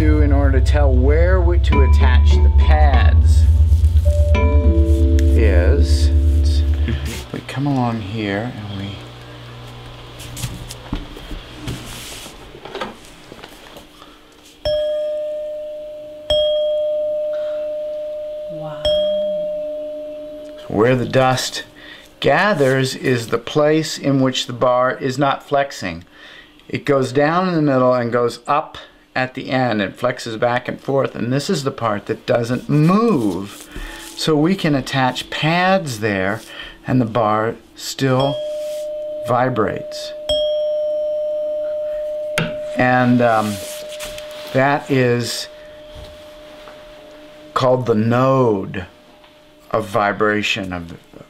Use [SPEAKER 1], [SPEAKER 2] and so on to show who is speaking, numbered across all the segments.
[SPEAKER 1] to, in order to tell where to attach the pads, is we come along here and we where the dust gathers is the place in which the bar is not flexing. It goes down in the middle and goes up at the end and flexes back and forth, and this is the part that doesn't move. So we can attach pads there and the bar still vibrates. And that is called the node of vibration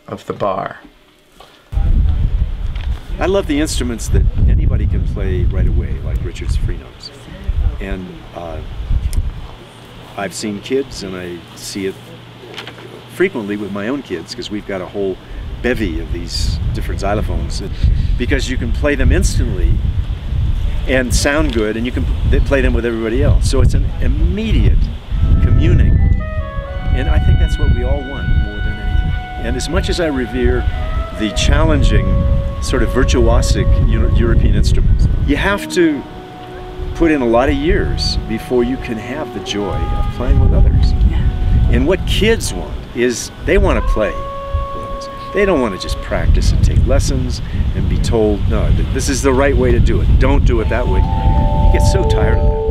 [SPEAKER 1] of the bar.
[SPEAKER 2] I love the instruments that anybody can play right away, like Richard's free notes. And I've seen kids, and I see it frequently with my own kids, because we've got a whole bevy of these different xylophones, because you can play them instantly and sound good, and you can play them with everybody else. So it's an immediate communing. And I think that's what we all want more than anything. And as much as I revere the challenging, sort of virtuosic European instruments, you have to put in a lot of years before you can have the joy of playing with others. Yeah. And what kids want is they want to play with others. They don't want to just practice and take lessons and be told, no, this is the right way to do it. Don't do it that way. You get so tired of that.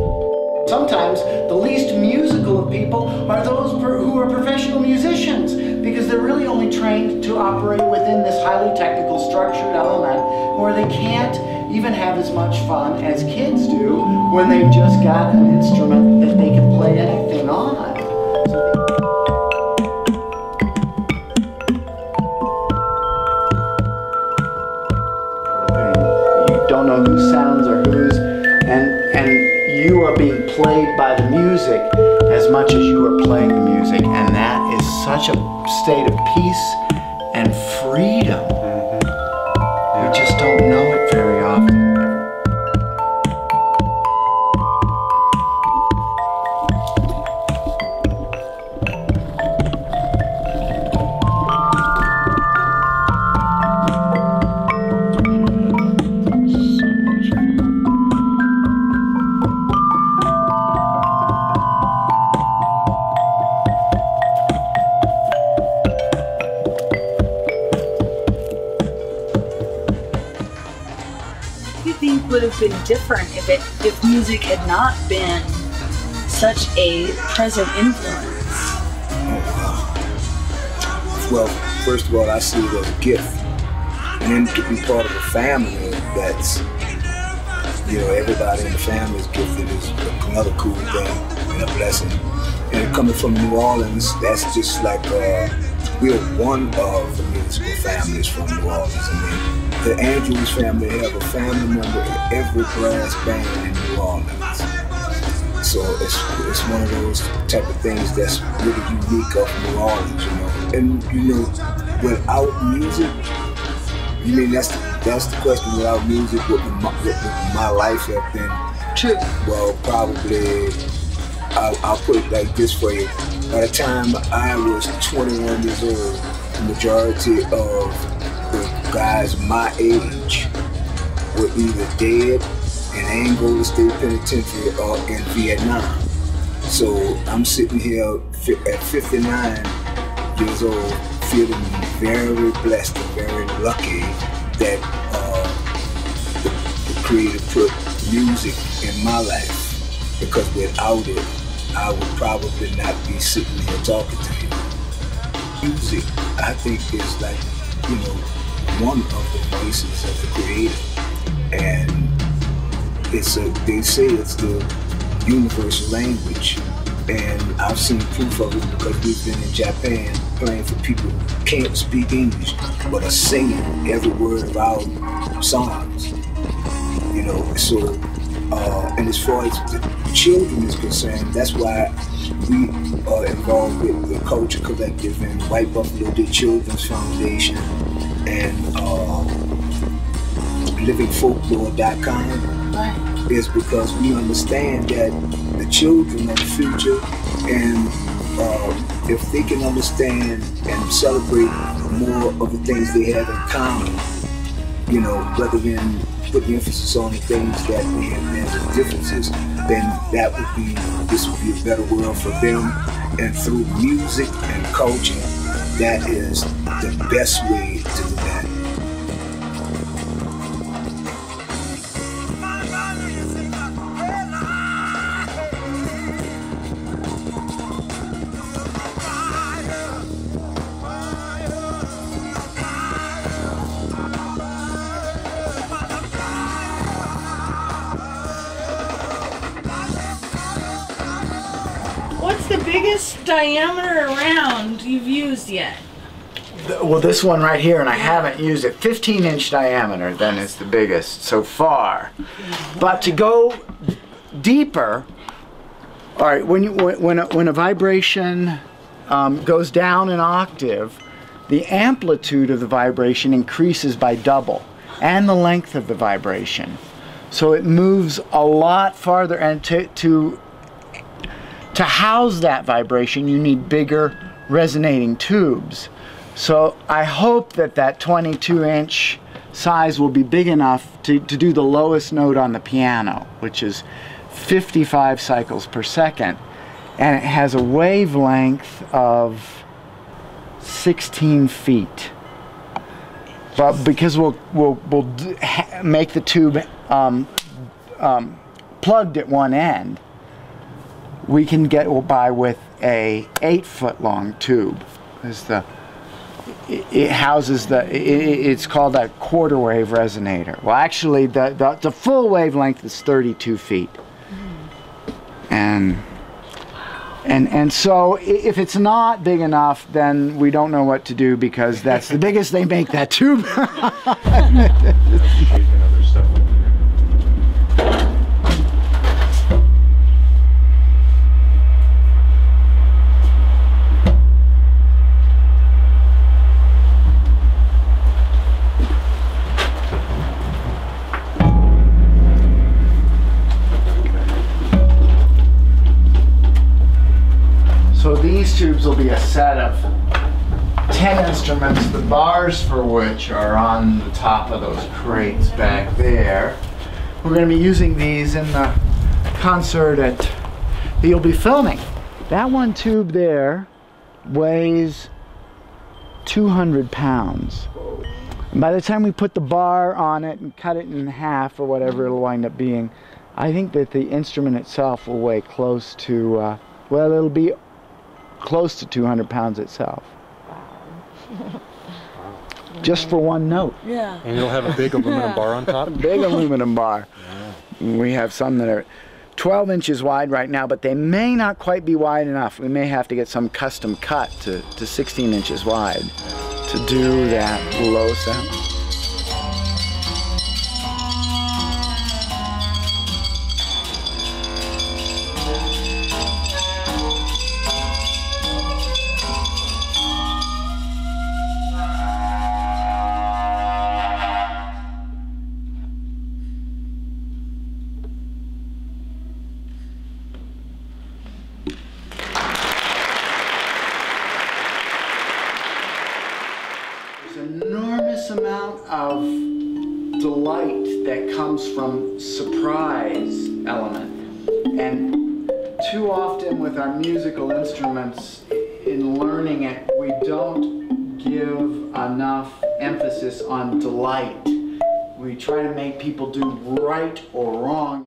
[SPEAKER 1] Sometimes the least musical of people are those who are professional musicians, because they're really only trained to operate within this highly technical structured element where they can't even have as much fun as kids do when they've just got an instrument that they can play anything on. You don't know whose sounds are whose, and you are being played by the music as much as you are playing the music, and that is such a state of peace and freedom. You just don't know it very often.
[SPEAKER 3] Would have been different if music had not been such a present influence?
[SPEAKER 4] Well, first of all, I see it as a gift, and then to be part of a family that's, you know, everybody in the family is gifted is another cool thing and a blessing. And coming from New Orleans, that's just like we're one of the musical families from New Orleans. I mean, the Andrews family have a family member in every brass band in New Orleans. So it's one of those type of things that's really unique of New Orleans, you know. And you know, without music, you mean that's the question. Without music, what would my life have been?
[SPEAKER 3] True. Well,
[SPEAKER 4] probably I'll put it like this for you. By the time I was 21 years old, the majority of the guys my age were either dead in Angola State Penitentiary or in Vietnam. So I'm sitting here at 59 years old, feeling very blessed and very lucky that the Creator put music in my life, because without it, I would probably not be sitting here talking to you. Music, I think, is like, you know, one of the voices of the Creator, and they say it's the universal language, and I've seen proof of it because we've been in Japan playing for people who can't speak English but are singing every word of our songs, you know. So and as far as the children is concerned, that's why we are involved with the Culture Collective and White Buffalo Day Children's Foundation and livingfolklore.com. is because we understand that the children are the future, and if they can understand and celebrate more of the things they have in common, you know, rather than put the emphasis on the things that they have as differences, then this would be a better world for them. And through music and culture, that is the best way to do that.
[SPEAKER 5] What's the biggest diameter round you've used yet?
[SPEAKER 1] Well, this one right here, and I haven't used it, 15-inch diameter then is the biggest so far. But to go deeper, all right, when a vibration goes down an octave, the amplitude of the vibration increases by double, and the length of the vibration. So it moves a lot farther, and to house that vibration, you need bigger resonating tubes. So I hope that that 22-inch size will be big enough to do the lowest note on the piano, which is 55 cycles per second. And it has a wavelength of 16 feet. But because we'll make the tube plugged at one end, we can get by with a 8-foot long tube. It houses it's called a quarter wave resonator. Well, actually the full wavelength is 32 feet. And so if it's not big enough, then we don't know what to do, because that's the biggest they make that tube. So these tubes will be a set of 10 instruments, the bars for which are on the top of those crates back there. We're going to be using these in the concert that you'll be filming. That one tube there weighs 200 pounds. And by the time we put the bar on it and cut it in half or whatever it'll wind up being, I think that the instrument itself will weigh close to, well, it'll be close to 200 pounds itself.
[SPEAKER 5] Wow.
[SPEAKER 1] Just for one note.
[SPEAKER 5] Yeah.
[SPEAKER 2] And you'll have a big aluminum bar on top?
[SPEAKER 1] Big aluminum bar.
[SPEAKER 2] Yeah.
[SPEAKER 1] We have some that are 12 inches wide right now, but they may not quite be wide enough. We may have to get some custom cut to 16 inches wide to do that low sound. Enormous amount of delight that comes from surprise element, and too often with our musical instruments in learning it, we don't give enough emphasis on delight. We try to make people do right or wrong.